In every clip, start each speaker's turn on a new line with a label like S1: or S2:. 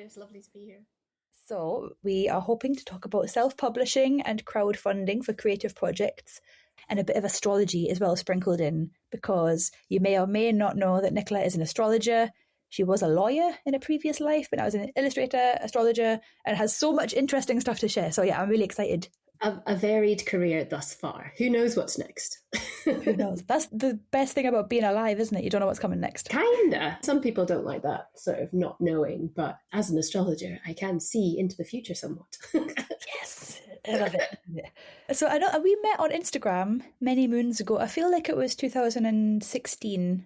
S1: It's lovely to be here.
S2: So we are hoping to talk about self-publishing and crowdfunding for creative projects, and a bit of astrology as well sprinkled in, because you may or may not know that Nicola is an astrologer. She was a lawyer in a previous life, but now is an illustrator, astrologer, and has so much interesting stuff to share. So yeah, I'm really excited.
S1: A varied career thus far. Who knows what's next?
S2: Who knows? That's the best thing about being alive, isn't it? You don't know what's coming next.
S1: Kinda. Some people don't like that sort of not knowing, but as an astrologer, I can see into the future somewhat.
S2: Yes, I love it. Yeah. So I know we met on Instagram many moons ago. I feel like it was 2016,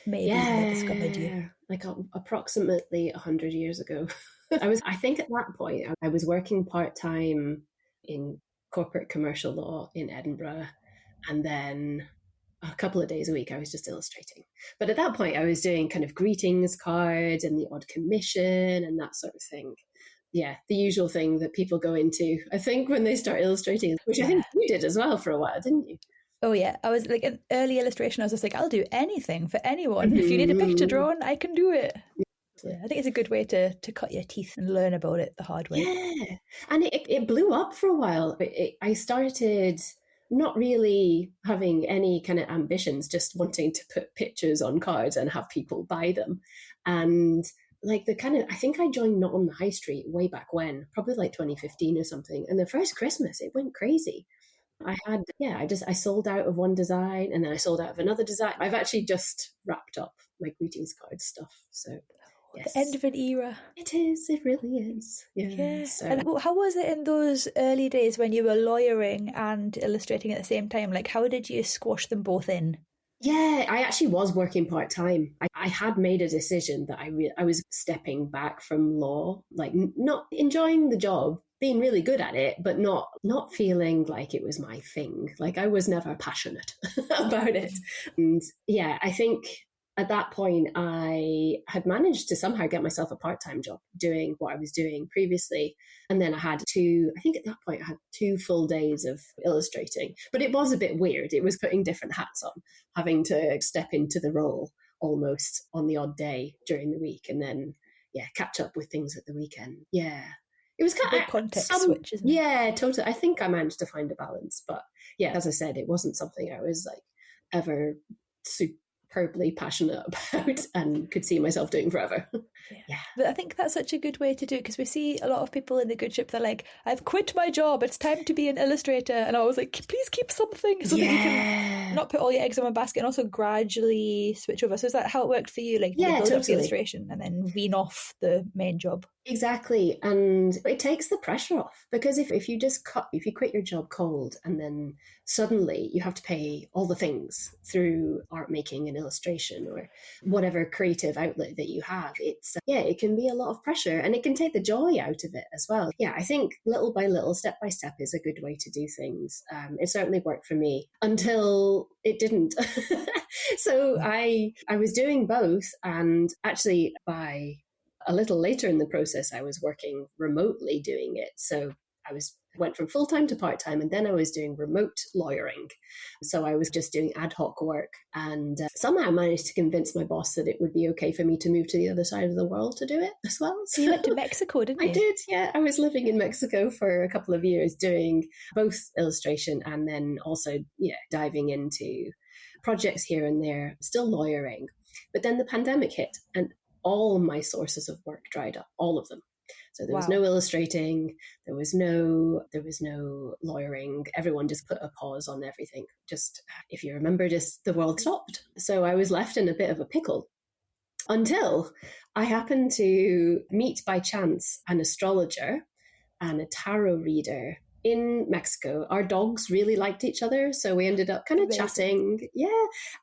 S2: maybe.
S1: Yeah,
S2: I discovered you.
S1: like approximately 100 years ago. I think at that point, I was working part-time in corporate commercial law in Edinburgh, and then a couple of days a week I was just illustrating. But at that point I was doing kind of greetings cards and the odd commission and that sort of thing. Yeah, the usual thing that people go into, I think, when they start illustrating, which I think you did as well for a while, didn't you?
S2: Oh yeah, I was like an early illustration. I was just like, I'll do anything for anyone. If you need a picture drawn, I can do it. Yeah, I think it's a good way to cut your teeth and learn about it the hard way.
S1: Yeah, and it blew up for a while. I started not really having any kind of ambitions, just wanting to put pictures on cards and have people buy them. And like I think I joined Not on the High Street way back when, probably like 2015 or something. And the first Christmas, it went crazy. I sold out of one design and then I sold out of another design. I've actually just wrapped up my greetings card stuff. So yes.
S2: The end of an era.
S1: It is. It really is. Yeah. So.
S2: And how was it in those early days when you were lawyering and illustrating at the same time? Like, how did you squash them both in?
S1: Yeah, I actually was working part-time. I had made a decision that I was stepping back from law, like not enjoying the job, being really good at it, but not feeling like it was my thing. Like I was never passionate about it. And yeah, I think at that point, I had managed to somehow get myself a part-time job doing what I was doing previously. And then I had I think at that point I had 2 full days of illustrating. But it was a bit weird. It was putting different hats on, having to step into the role almost on the odd day during the week. And then, catch up with things at the weekend. Yeah. It was kind of
S2: context switch, isn't it?
S1: Yeah, totally. I think I managed to find a balance. But yeah, as I said, it wasn't something I was like ever superbly passionate about and could see myself doing forever. Yeah.
S2: But I think that's such a good way to do it, because we see a lot of people in the good ship, they're like, I've quit my job, it's time to be an illustrator. And I was like, please keep something so that you can not put all your eggs in one basket and also gradually switch over. So is that how it worked for you? Like, you build up the illustration and then wean off the main job?
S1: Exactly. And it takes the pressure off, because if you quit your job cold and then suddenly you have to pay all the things through art making and illustration or whatever creative outlet that you have, it can be a lot of pressure and it can take the joy out of it as well. Yeah, I think little by little, step by step is a good way to do things. It certainly worked for me until it didn't. So I was doing both, and actually by a little later in the process, I was working remotely doing it. So went from full-time to part-time, and then I was doing remote lawyering. So I was just doing ad hoc work, and somehow managed to convince my boss that it would be okay for me to move to the other side of the world to do it as well.
S2: So you went to Mexico, didn't you?
S1: I did, yeah. I was living in Mexico for a couple of years doing both illustration and then also diving into projects here and there, still lawyering. But then the pandemic hit and all my sources of work dried up, all of them. So there was no illustrating, there was no lawyering. Everyone just put a pause on everything. Just, if you remember, just the world stopped. So I was left in a bit of a pickle until I happened to meet by chance an astrologer and a tarot reader in Mexico. Our dogs really liked each other, so we ended up kind of chatting. Yeah,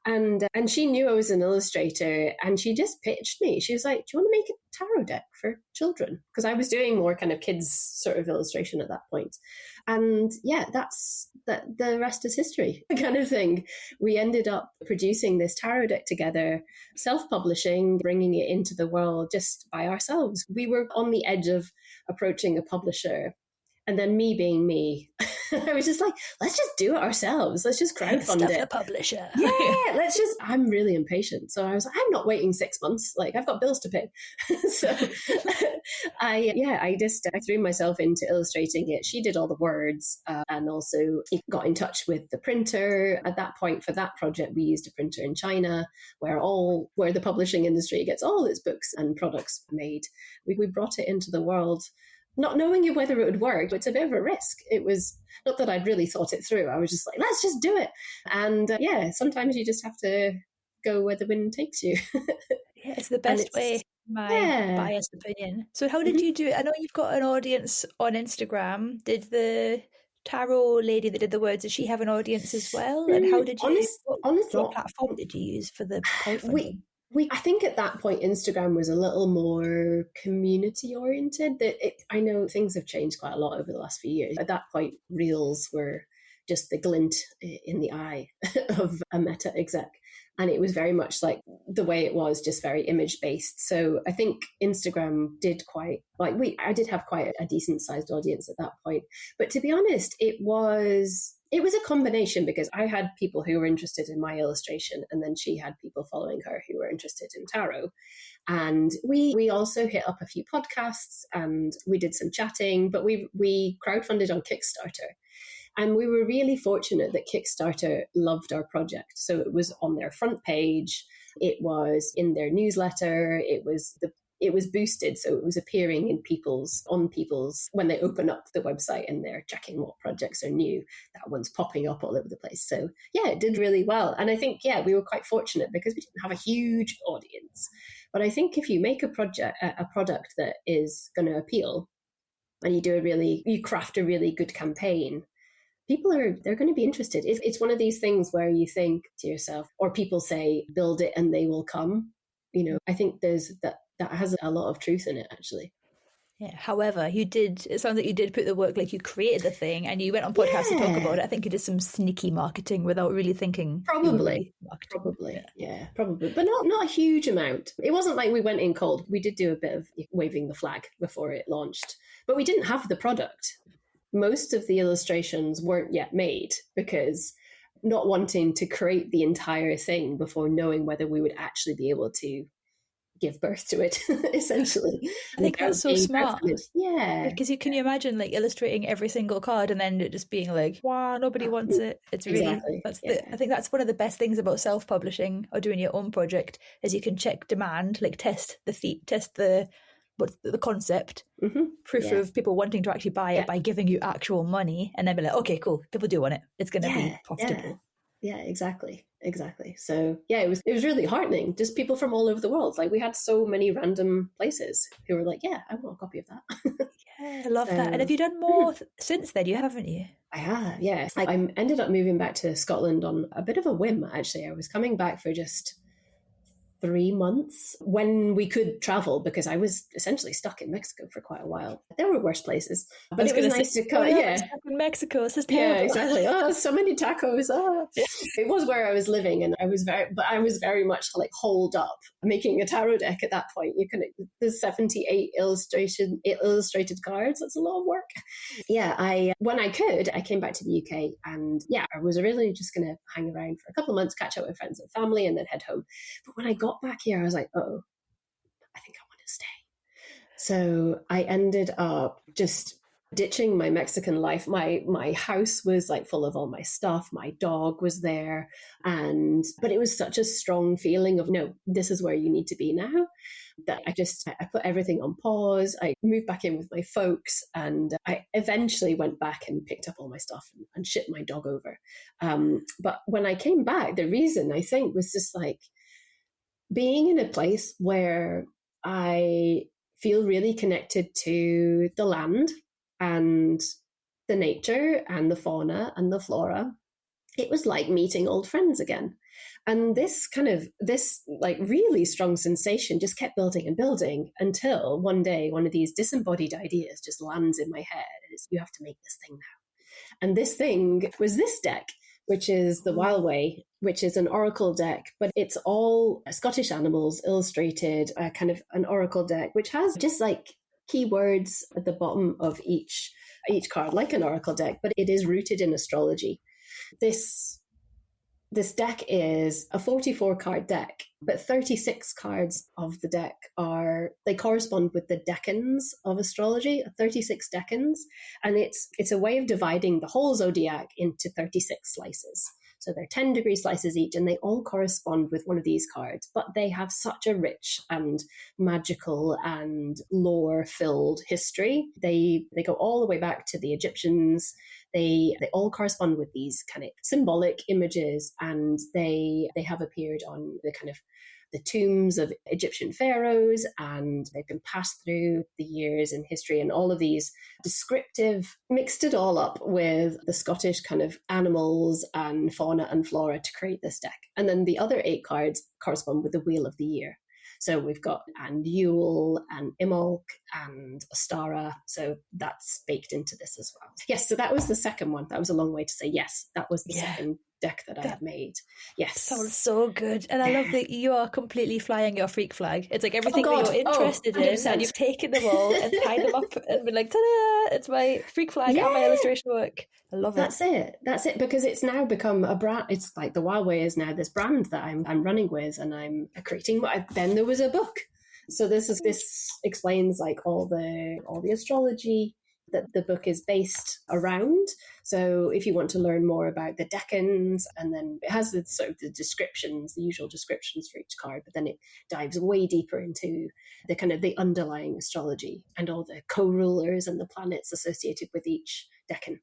S1: and she knew I was an illustrator, and she just pitched me. She was like, "Do you want to make a tarot deck for children?" Because I was doing more kind of kids sort of illustration at that point. And yeah, the rest is history, kind of thing. We ended up producing this tarot deck together, self-publishing, bringing it into the world just by ourselves. We were on the edge of approaching a publisher. And then me being me, I was just like, let's just do it ourselves. Let's just crowdfund it.
S2: The publisher.
S1: Yeah, I'm really impatient. So I was like, I'm not waiting 6 months. Like, I've got bills to pay. So I threw myself into illustrating it. She did all the words, and also got in touch with the printer. At that point, for that project, we used a printer in China, where the publishing industry gets all its books and products made. We brought it into the world, not knowing whether it would work. It's a bit of a risk. It was not that I'd really thought it through. I was just like, let's just do it. And sometimes you just have to go where the wind takes you.
S2: Yeah, it's the best way, my biased opinion. So how did you do it? I know you've got an audience on Instagram. Did the tarot lady that did the words, did she have an audience as well? And how did you, what platform did you use for the crowdfunding?
S1: I think at that point, Instagram was a little more community oriented. I know things have changed quite a lot over the last few years. At that point, reels were just the glint in the eye of a meta exec. And it was very much like the way it was, just very image based. So I think Instagram did I did have quite a decent sized audience at that point. But to be honest, it was a combination, because I had people who were interested in my illustration, and then she had people following her who were interested in tarot. And we also hit up a few podcasts and we did some chatting, but we crowdfunded on Kickstarter. And we were really fortunate that Kickstarter loved our project. So it was on their front page, it was in their newsletter, it was boosted, so it was appearing in people's when they open up the website and they're checking what projects are new, that one's popping up all over the place. So yeah, it did really well. And I think we were quite fortunate because we didn't have a huge audience. But I think if you make a product that is going to appeal, and you craft a really good campaign, they're going to be interested. It's one of these things where you think to yourself, or people say, build it and they will come. I think there's that has a lot of truth in it, actually.
S2: Yeah. However, it sounds like you did put the work, like you created the thing and you went on podcasts to talk about it. I think you did some sneaky marketing without really thinking.
S1: Probably. But not a huge amount. It wasn't like we went in cold. We did do a bit of waving the flag before it launched, but we didn't have the product. Most of the illustrations weren't yet made, because not wanting to create the entire thing before knowing whether we would actually be able to give birth to it, essentially.
S2: I think that's so smart.
S1: Yeah.
S2: Because can you imagine like illustrating every single card and then it just being like, wow, nobody wants it. It's really, I think that's one of the best things about self-publishing or doing your own project, is you can check demand, like test the concept, proof of people wanting to actually buy it by giving you actual money, and then be like, okay, cool, people do want it, it's going to be profitable.
S1: Yeah, exactly. So it was really heartening, just people from all over the world. Like, we had so many random places who were like, yeah, I want a copy of that.
S2: I love that. And have you done more since then? Haven't you?
S1: I have, yeah. I ended up moving back to Scotland on a bit of a whim, actually. I was coming back for just 3 months when we could travel, because I was essentially stuck in Mexico for quite a while. There were worse places, but it was nice to come.
S2: Stuck in Mexico, this is terrible.
S1: Yeah, exactly. Oh, so many tacos. Oh. It was where I was living, and I was very much like holed up making a tarot deck at that point. There's 78 illustrated cards. That's a lot of work. Yeah, when I could, I came back to the UK, and I was really just going to hang around for a couple of months, catch up with friends and family, and then head home. But when I got back here, I was like, oh, I think I want to stay. So I ended up just ditching my Mexican life. My house was like full of all my stuff. My dog was there. But it was such a strong feeling of, no, this is where you need to be now, that I put everything on pause. I moved back in with my folks, and I eventually went back and picked up all my stuff and shipped my dog over. But when I came back, the reason, I think, was just like, being in a place where I feel really connected to the land and the nature and the fauna and the flora. It was like meeting old friends again. And this like really strong sensation just kept building and building, until one day one of these disembodied ideas just lands in my head. You have to make this thing now. And this thing was this deck, which is the Wild Way, which is an oracle deck, but it's all Scottish animals illustrated, kind of an oracle deck, which has just like keywords at the bottom of each card, like an oracle deck, but it is rooted in astrology. This deck is a 44 card deck, But 36 cards of the deck they correspond with the decans of astrology, 36 decans. And it's a way of dividing the whole zodiac into 36 slices. So they're 10-degree slices each, and they all correspond with one of these cards, but they have such a rich and magical and lore-filled history. They go all the way back to the Egyptians. They all correspond with these kind of symbolic images, and they have appeared on the kind of the tombs of Egyptian pharaohs, and they've been passed through the years in history, and all of these descriptive, mixed it all up with the Scottish kind of animals and fauna and flora to create this deck. And then the other 8 cards correspond with the wheel of the year. So we've got and Yule and Imbolc and Ostara. So that's baked into this as well. Yes, so that was the second one. That was a long way to say yes. That was the second deck that I had made. Yes.
S2: Sounds so good. And I love that you are completely flying your freak flag. It's like everything that you're interested in, and you've taken them all and tied them up and been like, ta-da! It's my freak flag and my illustration work. I love it. That's it, because it's now become a brand. It's like the Wild Way is now this brand that I'm running with, and I'm creating. Then there was a book. So this explains like all the astrology that the book is based around. So if you want to learn more about the decans, and then it has the sort of the descriptions, the usual descriptions for each card, but then it dives way deeper into the kind of the underlying astrology and all the co-rulers and the planets associated with each decan.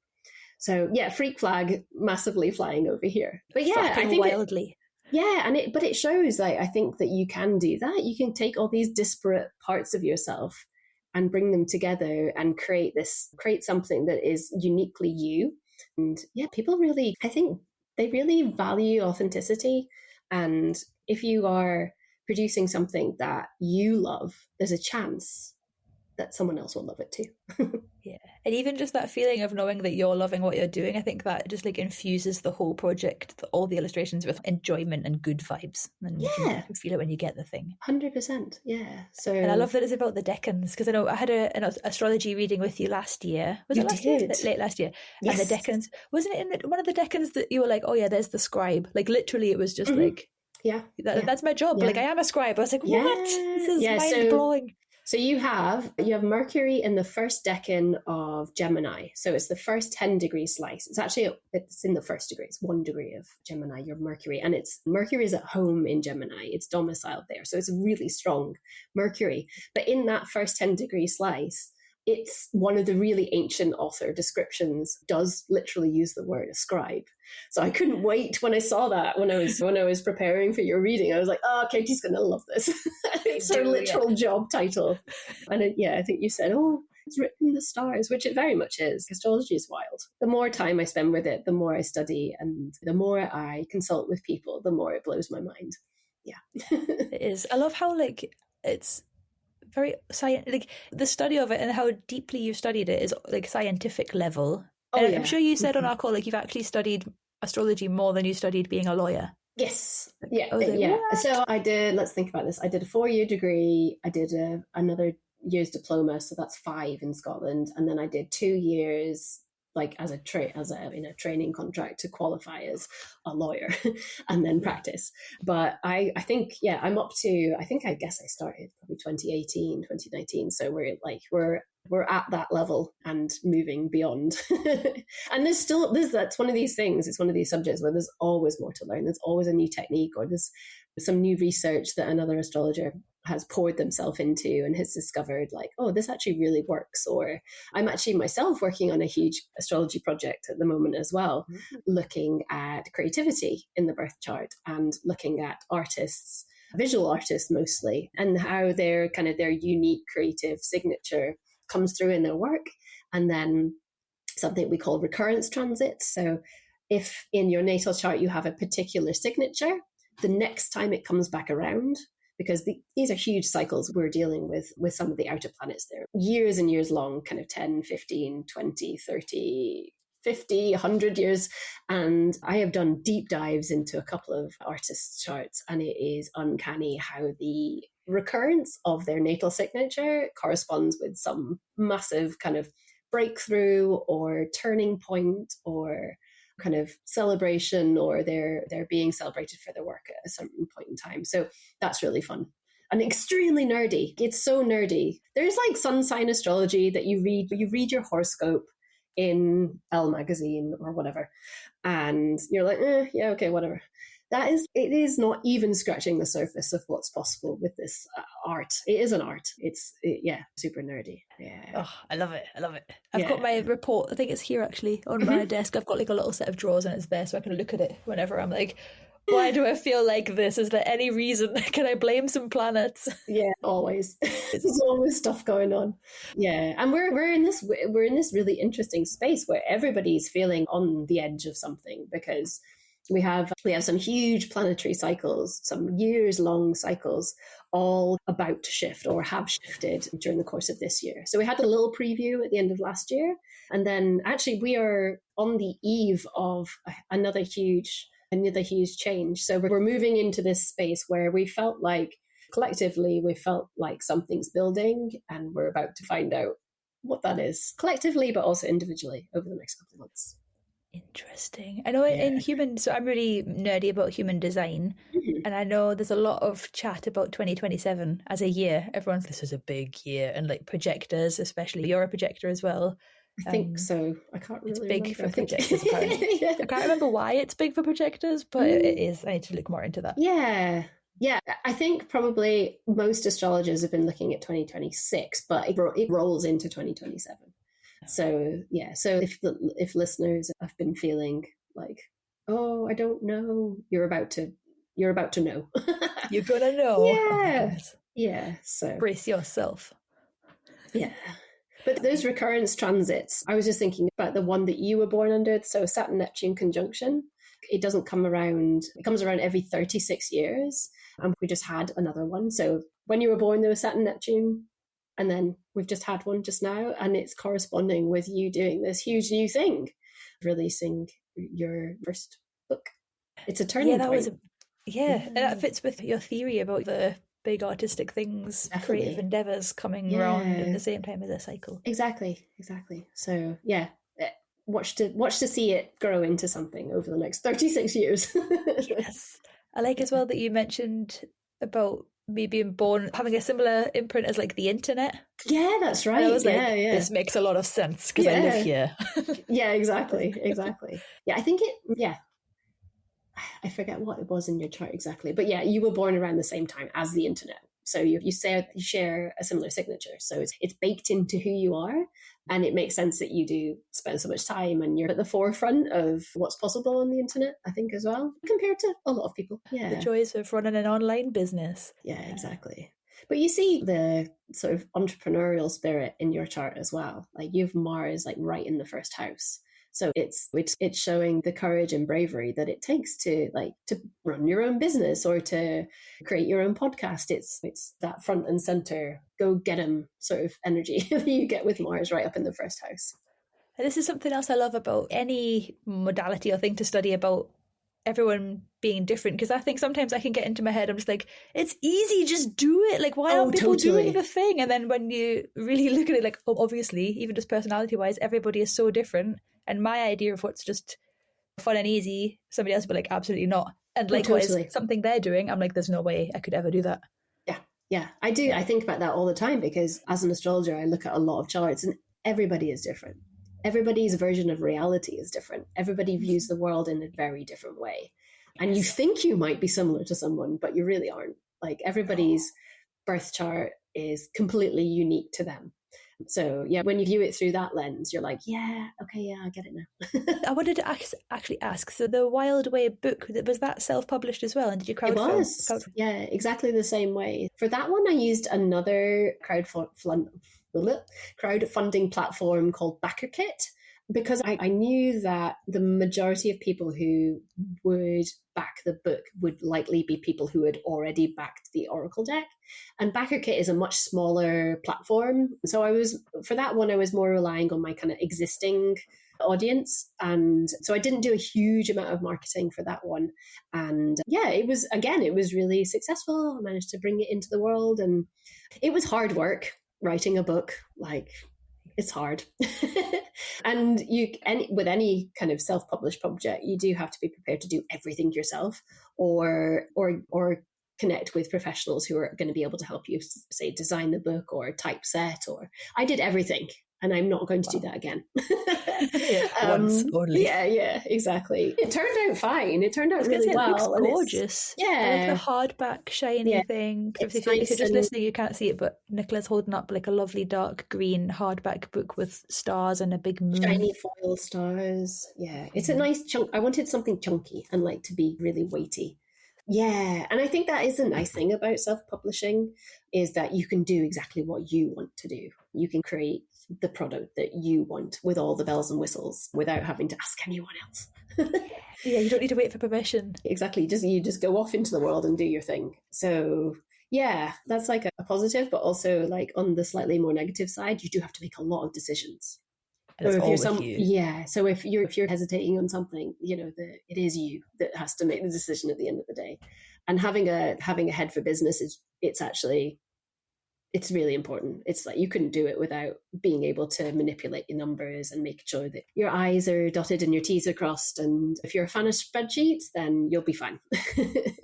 S2: So yeah, freak flag massively flying over here. But yeah, I think wildly.
S1: But it shows, like, I think that you can do that. You can take all these disparate parts of yourself and bring them together and create something that is uniquely you. And yeah, people really, I think they really value authenticity. And if you are producing something that you love, there's a chance that someone else will love it too.
S2: Yeah. And even just that feeling of knowing that you're loving what you're doing, I think that just like infuses the whole project, all the illustrations, with enjoyment and good vibes. And you can feel it when you get the thing.
S1: 100%. Yeah. So,
S2: and I love that it's about the decans, because I know I had an astrology reading with you last year. Was it last year? Late last year. Yes. And the decans, wasn't it in one of the decans that you were like, oh yeah, there's the scribe. Like literally it was just like, that's my job. Like I am a scribe. I was like, what? This is mind blowing.
S1: So you have Mercury in the first decan of Gemini. So it's the first 10-degree slice. It's in the first degree. It's 1 degree of Gemini, your Mercury. And Mercury is at home in Gemini. It's domiciled there. So it's a really strong Mercury. But in that first 10-degree slice, it's one of the really ancient author descriptions does literally use the word scribe. So I couldn't wait when I saw that when I was preparing for your reading. I was like, oh, Katie's going to love this. It's her literal job title. And I think you said, oh, it's written in the stars, which it very much is. Astrology is wild. The more time I spend with it, the more I study, and the more I consult with people, the more it blows my mind. Yeah.
S2: It is. I love how it's very like the study of it and how deeply you've studied it is like scientific level. I'm sure you said on our call, like you've actually studied astrology more than you studied being a lawyer.
S1: Yes. So I did, let's think about this. I did a 4-year degree. I did another year's diploma. So that's 5 in Scotland. And then I did 2 years like in a training contract to qualify as a lawyer and then practice. But I think, I guess I started probably 2018, 2019. So we're at that level and moving beyond. And that's one of these things. It's one of these subjects where there's always more to learn. There's always a new technique, or there's some new research that another astrologer has poured themselves into and has discovered like, oh, this actually really works. Or I'm actually myself working on a huge astrology project at the moment as well, looking at creativity in the birth chart and looking at artists, visual artists mostly, and how their unique creative signature comes through in their work. And then something we call recurrence transits. So if in your natal chart you have a particular signature, the next time it comes back around, because these are huge cycles we're dealing with some of the outer planets. They're years and years long, kind of 10, 15, 20, 30, 50, 100 years. And I have done deep dives into a couple of artists' charts, and it is uncanny how the recurrence of their natal signature corresponds with some massive kind of breakthrough or turning point or kind of celebration, or they're being celebrated for their work at a certain point in time. So that's really fun. And extremely nerdy. It's so nerdy. There's like sun sign astrology that you read your horoscope in Elle magazine or whatever, and you're like, yeah, okay, whatever. It is not even scratching the surface of what's possible with this art. It is an art. Yeah, super nerdy. Yeah.
S2: Oh, I love it. I've got my report, I think it's here actually on my desk. I've got like a little set of drawers and it's there so I can look at it whenever I'm like, why do I feel like this? Is there any reason? Can I blame some planets?
S1: Yeah, always. There's always stuff going on. Yeah, and we're in this really interesting space where everybody's feeling on the edge of something, because we have some huge planetary cycles, some years-long cycles, all about to shift or have shifted during the course of this year. So we had a little preview at the end of last year, and then actually we are on the eve of another huge change. So we're moving into this space where we felt like collectively something's building, and we're about to find out what that is collectively, but also individually over the next couple of months.
S2: Interesting. I know in human, so I'm really nerdy about human design, and I know there's a lot of chat about 2027 as a year. Everyone's, this is a big year, and like projectors, especially, you're a projector as well.
S1: I think so. I can't really remember.
S2: It's big for projectors, apparently. I can't remember why it's big for projectors, but it is. I need to look more into that.
S1: Yeah. I think probably most astrologers have been looking at 2026, but it rolls into 2027. So if listeners have been feeling like, oh, I don't know, you're about to know.
S2: You're gonna know.
S1: Yeah. Yeah. So
S2: brace yourself.
S1: Yeah. But those recurrence transits, I was just thinking about the one that you were born under. So Saturn-Neptune conjunction, it doesn't come around. It comes around every 36 years. And we just had another one. So when you were born, there was Saturn-Neptune. And then we've just had one just now, and it's corresponding with you doing this huge new thing, releasing your first book. It's a turning point.
S2: And that fits with your theory about the big artistic things, definitely. Creative endeavours coming around at the same time as a cycle.
S1: Exactly. So watch to see it grow into something over the next 36 years.
S2: Yes. I like as well that you mentioned about me being born having a similar imprint as like the internet.
S1: Yeah, that's right.
S2: I was this makes a lot of sense because I live here.
S1: Yeah, exactly. Yeah, I think I forget what it was in your chart exactly, but yeah, you were born around the same time as the internet. So you share a similar signature. So it's baked into who you are, and it makes sense that you do spend so much time and you're at the forefront of what's possible on the internet, I think, as well, compared to a lot of people. Yeah.
S2: The joys of running an online business.
S1: Yeah, exactly. But you see the sort of entrepreneurial spirit in your chart as well. Like you have Mars like right in the first house. So it's showing the courage and bravery that it takes to run your own business or to create your own podcast. It's that front and center, go get 'em sort of energy that you get with Mars right up in the first house.
S2: And this is something else I love about any modality or thing to study about everyone being different, because I think sometimes I can get into my head, I'm just like, it's easy, just do it. Like, why aren't people doing the thing? And then when you really look at it, like, obviously, even just personality wise, everybody is so different. And my idea of what's just fun and easy, somebody else would be like, absolutely not. And likewise, something they're doing, I'm like, there's no way I could ever do that.
S1: Yeah, I do. I think about that all the time, because as an astrologer, I look at a lot of charts and everybody is different. Everybody's version of reality is different. Everybody views the world in a very different way. And you think you might be similar to someone, but you really aren't. Like everybody's birth chart is completely unique to them. So yeah, when you view it through that lens, you're like, I get it now.
S2: I wanted to actually ask, so the Wild Way book, was that self-published as well? And did you crowdfund?
S1: It was, yeah, exactly the same way. For that one, I used another crowdfunding platform called BackerKit, because I knew that the majority of people who would back the book would likely be people who had already backed the Oracle deck. And BackerKit is a much smaller platform. So for that one, I was more relying on my kind of existing audience. And so I didn't do a huge amount of marketing for that one. And it was really successful. I managed to bring it into the world, and it was hard work writing a book. Like, It's hard. And with any kind of self-published project, you do have to be prepared to do everything yourself, or connect with professionals who are going to be able to help you, say, design the book or typeset. Or I did everything, and I'm not going to do that again.
S2: Once only.
S1: Yeah, exactly. It turned out fine. It turned out really
S2: It
S1: well.
S2: looks gorgeous. I like the hardback shiny thing. If you're just listening, you can't see it, but Nicola's holding up like a lovely dark green hardback book with stars and a big moon.
S1: Shiny foil stars. Yeah, it's a nice chunk. I wanted something chunky and like to be really weighty. Yeah, and I think that is the nice thing about self-publishing, is that you can do exactly what you want to do. You can create the product that you want with all the bells and whistles without having to ask anyone else.
S2: Yeah, you don't need to wait for permission.
S1: Exactly. You just go off into the world and do your thing. So yeah, that's like a positive, but also like on the slightly more negative side, you do have to make a lot of decisions.
S2: And it's all with you.
S1: Yeah. So if you're hesitating on something, it is you that has to make the decision at the end of the day. And having a head for business it's really important. It's like you couldn't do it without being able to manipulate your numbers and make sure that your I's are dotted and your T's are crossed. And if you're a fan of spreadsheets, then you'll be fine.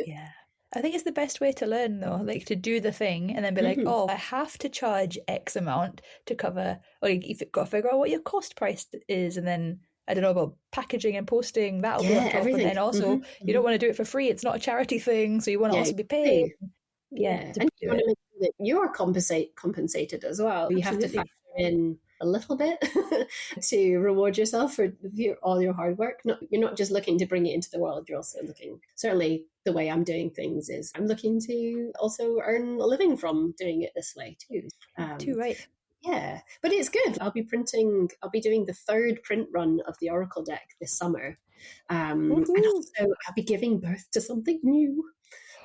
S2: Yeah. I think it's the best way to learn, though, like to do the thing and then be like, oh, I have to charge X amount to cover, or you've got to figure out what your cost price is. And then, I don't know, about packaging and posting, that'll be on top.
S1: Everything.
S2: And then also, you don't want to do it for free. It's not a charity thing. So you want to also be paid.
S1: Yeah. And you want to make sure that you're compensated as well. You have to factor in a little bit to reward yourself for all your hard work. You're not just looking to bring it into the world. You're also looking, certainly the way I'm doing things is I'm looking to also earn a living from doing it this way too.
S2: Too right.
S1: Yeah, but it's good. I'll be doing the 3rd print run of the Oracle deck this summer. And also I'll be giving birth to something new.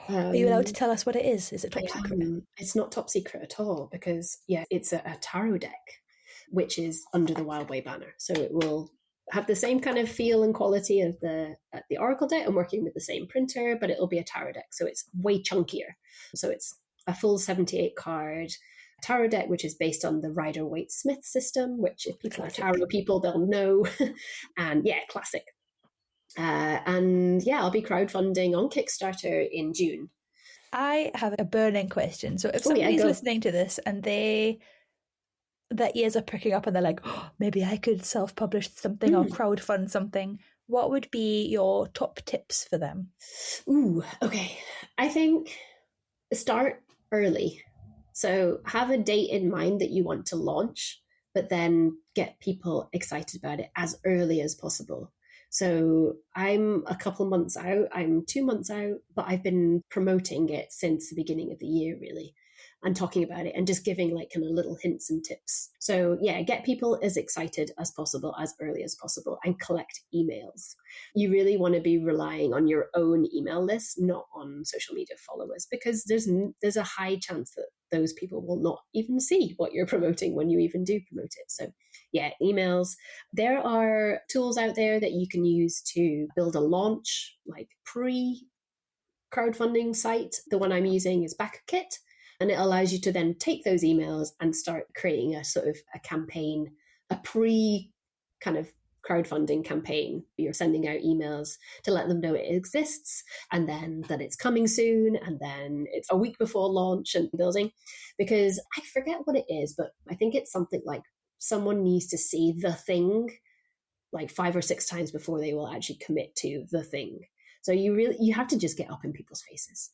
S2: Are you allowed to tell us what it is? Is it top secret?
S1: It's not top secret at all, because it's a tarot deck, which is under the Wild Way banner. So it will have the same kind of feel and quality of the Oracle deck. I'm working with the same printer, but it'll be a tarot deck. So it's way chunkier. So it's a full 78 card tarot deck, which is based on the Rider-Waite-Smith system, which if people are tarot people, they'll know. And classic. I'll be crowdfunding on Kickstarter in June.
S2: I have a burning question. So if somebody's listening to this and their ears are pricking up and they're like, oh, maybe I could self-publish something or crowdfund something, what would be your top tips for them?
S1: Okay. I think start early. So have a date in mind that you want to launch, but then get people excited about it as early as possible. So I'm a couple months out, I'm 2 months out, but I've been promoting it since the beginning of the year, really, and talking about it and just giving like kind of little hints and tips. So get people as excited as possible, as early as possible, and collect emails. You really want to be relying on your own email list, not on social media followers, because there's a high chance that those people will not even see what you're promoting when you even do promote it. So emails. There are tools out there that you can use to build a launch, like pre-crowdfunding site. The one I'm using is BackerKit, and it allows you to then take those emails and start creating a sort of a campaign, a pre kind of crowdfunding campaign. You're sending out emails to let them know it exists, and then that it's coming soon, and then it's a week before launch and building. Because I forget what it is, but I think it's something like someone needs to see the thing like 5 or 6 times before they will actually commit to the thing. So you have to just get up in people's faces.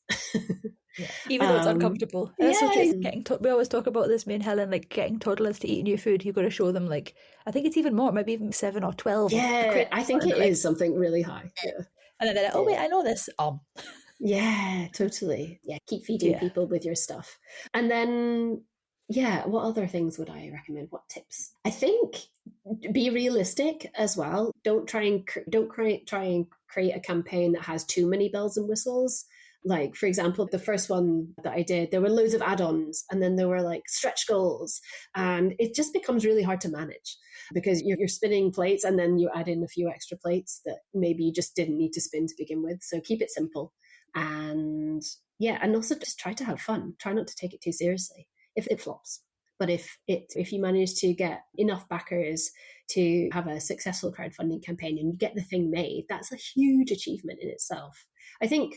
S2: Even though it's uncomfortable. We always talk about this, me and Helen, like getting toddlers to eat new food. You've got to show them, like, I think it's even more, maybe even 7 or 12.
S1: Yeah, I think it is something really high. Yeah.
S2: And then they're like, oh wait, I know this.
S1: Yeah, totally. Yeah, keep feeding people with your stuff. And then what other things would I recommend? What tips? I think be realistic as well. Don't try and create a campaign that has too many bells and whistles. Like, for example, the first one that I did, there were loads of add-ons, and then there were like stretch goals, and it just becomes really hard to manage because you're spinning plates and then you add in a few extra plates that maybe you just didn't need to spin to begin with. So keep it simple, and also just try to have fun. Try not to take it too seriously. If it flops, But if you manage to get enough backers to have a successful crowdfunding campaign and you get the thing made, that's a huge achievement in itself. I think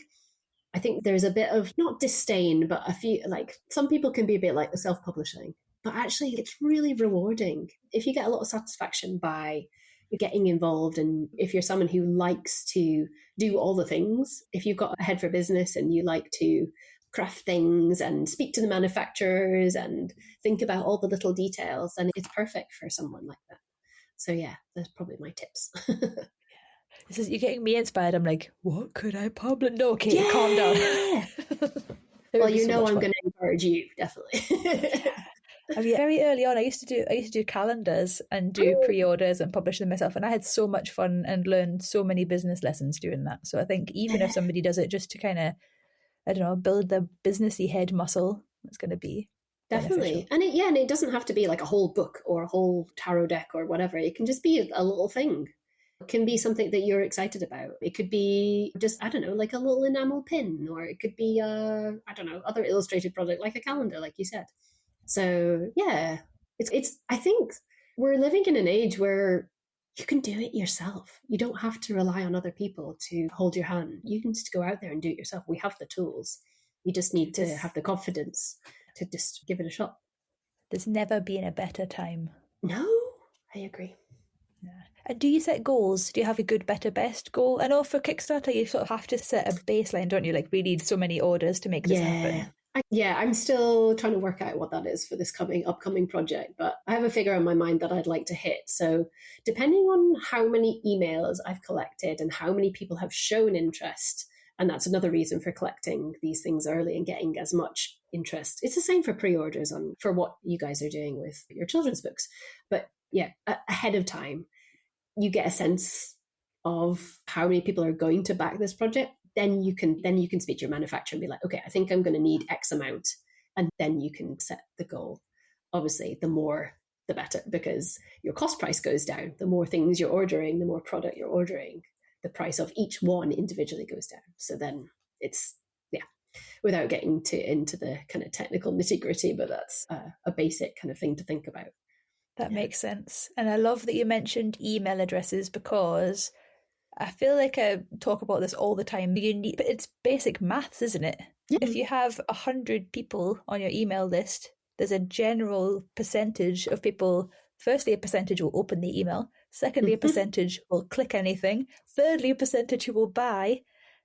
S1: there's a bit of not disdain, but a few, like, some people can be a bit like the self-publishing, but actually it's really rewarding if you get a lot of satisfaction by getting involved. And if you're someone who likes to do all the things, if you've got a head for business and you like to craft things and speak to the manufacturers and think about all the little details, then it's perfect for someone like that. So yeah, that's probably my tips.
S2: This is, you're getting me inspired. I'm like, what could I publish? No, Katie, calm down.
S1: Well, you know, I'm going to encourage you, definitely.
S2: I mean, very early on, I used to do calendars and do pre-orders and publish them myself, and I had so much fun and learned so many business lessons doing that. So I think even if somebody does it just to kind of, I don't know, build the businessy head muscle, it's going to be
S1: definitely beneficial. And it doesn't have to be like a whole book or a whole tarot deck or whatever. It can just be a little thing. It can be something that you're excited about. It could be just, I don't know, like a little enamel pin, or it could be I don't know, other illustrated product like a calendar, like you said. So yeah, it's I think we're living in an age where you can do it yourself. You don't have to rely on other people to hold your hand. You can just go out there and do it yourself. We have the tools. You just need to have the confidence to just give it a shot.
S2: There's never been a better time.
S1: No, I agree.
S2: Yeah. And do you set goals? Do you have a good, better, best goal? I know for Kickstarter, you sort of have to set a baseline, don't you? Like, we need so many orders to make this happen.
S1: I'm still trying to work out what that is for this upcoming project, but I have a figure in my mind that I'd like to hit. So depending on how many emails I've collected and how many people have shown interest, and that's another reason for collecting these things early and getting as much interest. It's the same for pre-orders for what you guys are doing with your children's books. But yeah, ahead of time, you get a sense of how many people are going to back this project. Then you can speak to your manufacturer and be like, okay, I think I'm going to need X amount. And then you can set the goal. Obviously, the more, the better, because your cost price goes down. The more things you're ordering, the more product you're ordering, the price of each one individually goes down. So then it's, without getting into the kind of technical nitty gritty, but that's a basic kind of thing to think about.
S2: That makes sense. And I love that you mentioned email addresses, because I feel like I talk about this all the time. But it's basic maths, isn't it? Yeah. If you have 100 people on your email list, there's a general percentage of people. Firstly, a percentage will open the email. Secondly, a percentage will click anything. Thirdly, a percentage who will buy.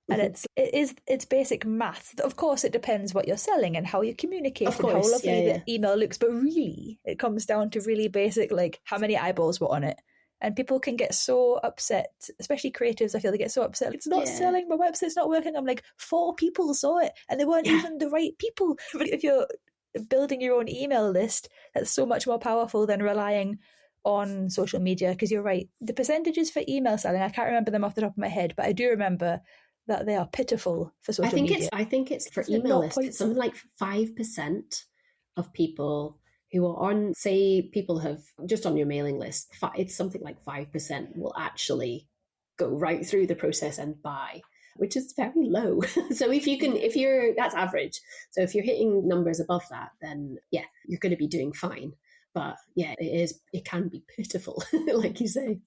S2: And it's basic maths. Of course, it depends what you're selling and how you communicate and how lovely the email looks. But really, it comes down to really basic, like how many eyeballs were on it. And people can get so upset, especially creatives. I feel they get so upset. It's not selling, my website's not working. I'm like, 4 people saw it and they weren't even the right people. But if you're building your own email list, that's so much more powerful than relying on social media. Because you're right, the percentages for email selling, I can't remember them off the top of my head, but I do remember that they are pitiful for social media.
S1: I think it's for email lists, it's something like 5% of people who are on, say, people have just on your mailing list, it's something like 5% will actually go right through the process and buy, which is very low. So that's average. So if you're hitting numbers above that, then you're going to be doing fine. But it can be pitiful, like you say.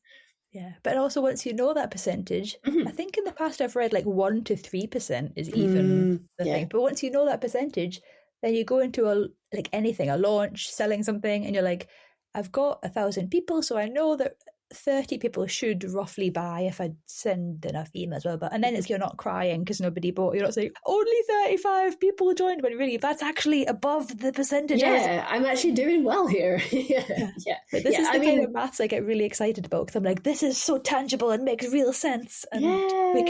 S2: Yeah, but also once you know that percentage, I think in the past I've read like 1 to 3% is even the thing. But once you know that percentage, then you go into a launch, selling something, and you're like, I've got 1,000 people, so I know that 30 people should roughly buy if I send enough emails. And then you're not crying because nobody bought. You're not saying only 35 people joined, but really that's actually above the percentage.
S1: Yeah, I'm actually doing well here.
S2: But this is the kind of maths I get really excited about, because I'm like, this is so tangible and makes real sense. And you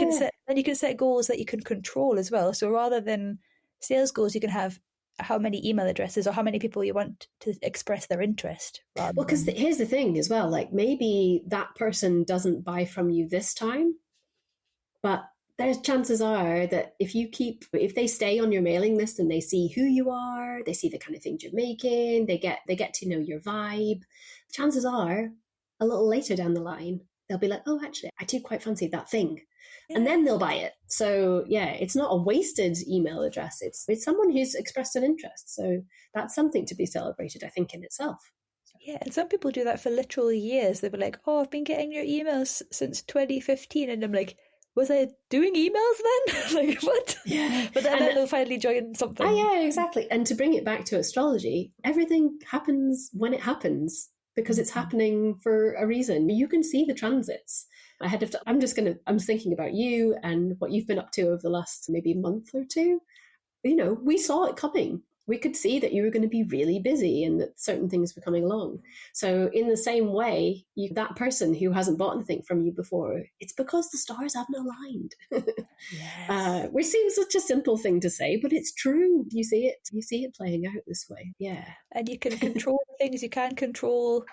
S2: can set goals that you can control as well. So rather than sales goals, you can have how many email addresses or how many people you want to express their interest. Well,
S1: because here's the thing as well, like maybe that person doesn't buy from you this time, but there's chances are that if they stay on your mailing list and they see who you are, they see the kind of things you're making, they get to know your vibe, chances are a little later down the line, they'll be like, oh, actually, I do quite fancy that thing. Yeah. And then they'll buy it. So yeah, it's not a wasted email address. It's someone who's expressed an interest. So that's something to be celebrated, I think, in itself.
S2: Yeah, and some people do that for literally years. They'll be like, oh, I've been getting your emails since 2015. And I'm like, was I doing emails then? Like, what?
S1: Yeah.
S2: But then they'll finally join something.
S1: Yeah, exactly. And to bring it back to astrology, everything happens when it happens because it's happening for a reason. You can see the transits ahead of time. I'm thinking about you and what you've been up to over the last maybe month or two. You know, we saw it coming. We could see that you were going to be really busy and that certain things were coming along. So in the same way, that person who hasn't bought anything from you before, it's because the stars haven't aligned. Yes. Which seems such a simple thing to say, but it's true. You see it playing out this way. Yeah.
S2: And you can control the things you can control,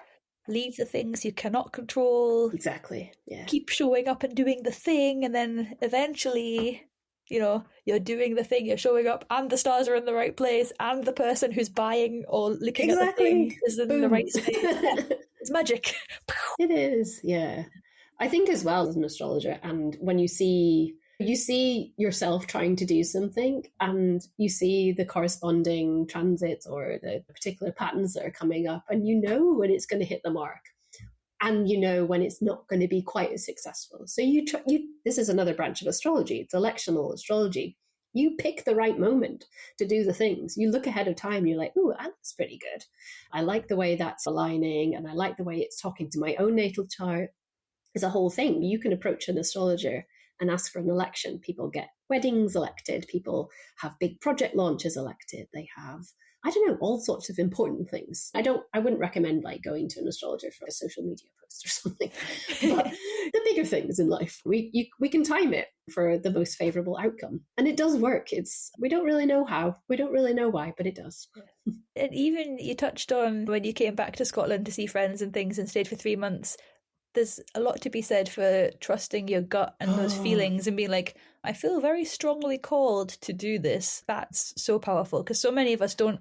S2: leave the things you cannot control.
S1: Exactly. Yeah.
S2: Keep showing up and doing the thing, and then eventually, you know, you're doing the thing, you're showing up, and the stars are in the right place, and the person who's buying or looking at the thing is in the right space. Yeah. It's magic.
S1: It is, yeah. I think as well as an astrologer, and when you see yourself trying to do something and you see the corresponding transits or the particular patterns that are coming up, and you know when it's going to hit the mark. And you know when it's not going to be quite as successful. So this is another branch of astrology. It's electional astrology. You pick the right moment to do the things. You look ahead of time. You're like, oh, that's pretty good. I like the way that's aligning, and I like the way it's talking to my own natal chart. It's a whole thing. You can approach an astrologer and ask for an election. People get weddings elected. People have big project launches elected. They have, I don't know, all sorts of important things. I wouldn't recommend like going to an astrologer for a social media post or something. But the bigger things in life, we can time it for the most favorable outcome. And it does work. We don't really know how, we don't really know why, but it does.
S2: And even you touched on when you came back to Scotland to see friends and things and stayed for 3 months, there's a lot to be said for trusting your gut and those feelings and being like, I feel very strongly called to do this. That's so powerful, because so many of us don't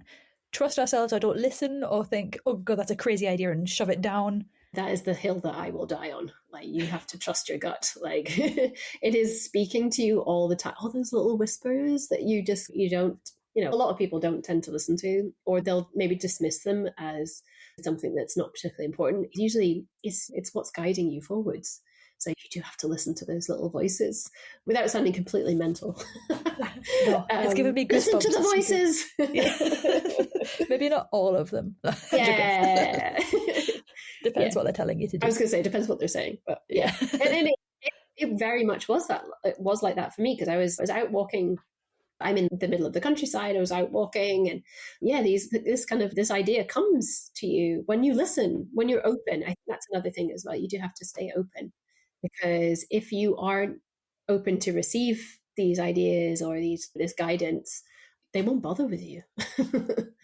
S2: trust ourselves or don't listen or think, oh God, that's a crazy idea, and shove it down.
S1: That is the hill that I will die on. Like, you have to trust your gut. Like, it is speaking to you all the time. All those little whispers that you don't, a lot of people don't tend to listen to, or they'll maybe dismiss them as something that's not particularly important. Usually it's what's guiding you forwards. So you do have to listen to those little voices without sounding completely mental.
S2: No, it's given me goosebumps.
S1: Listen to the voices.
S2: Maybe not all of them.
S1: Yeah.
S2: Depends what they're telling you to do.
S1: I was going to say, depends what they're saying. But yeah. And it very much was that. It was like that for me, because I was out walking. I'm in the middle of the countryside. I was out walking, and this idea comes to you when you listen, when you're open. I think that's another thing as well. You do have to stay open, because if you aren't open to receive these ideas or this guidance, they won't bother with you.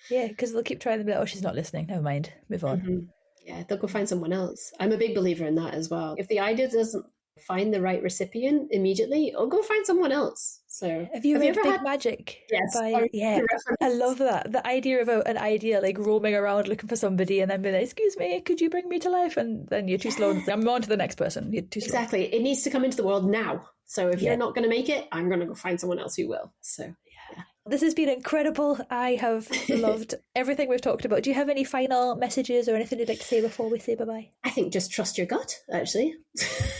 S2: Yeah, because they'll keep trying to be like, oh, she's not listening. Never mind. Move on.
S1: Mm-hmm. Yeah, they'll go find someone else. I'm a big believer in that as well. If the idea doesn't find the right recipient immediately, or go find someone else. So
S2: have you ever had Magic?
S1: Yes.
S2: I love that. The idea of an idea like roaming around looking for somebody and then being like, excuse me, could you bring me to life? And then you're too slow. I'm on to the next person. You're too slow.
S1: Exactly. It needs to come into the world now. So if you're not going to make it, I'm going to go find someone else who will. So yeah.
S2: This has been incredible. I have loved everything we've talked about. Do you have any final messages or anything you'd like to say before we say bye-bye?
S1: I think just trust your gut, actually.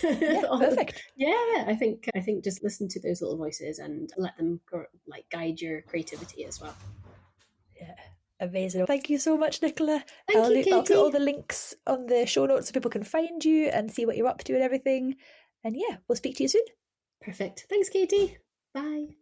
S2: Yeah, perfect.
S1: Yeah, I think just listen to those little voices and let them guide your creativity as well.
S2: Yeah, amazing. Thank you so much, Nicola.
S1: Thank you, Katie.
S2: I'll put all the links on the show notes so people can find you and see what you're up to and everything. And yeah, we'll speak to you soon.
S1: Perfect. Thanks, Katie. Bye.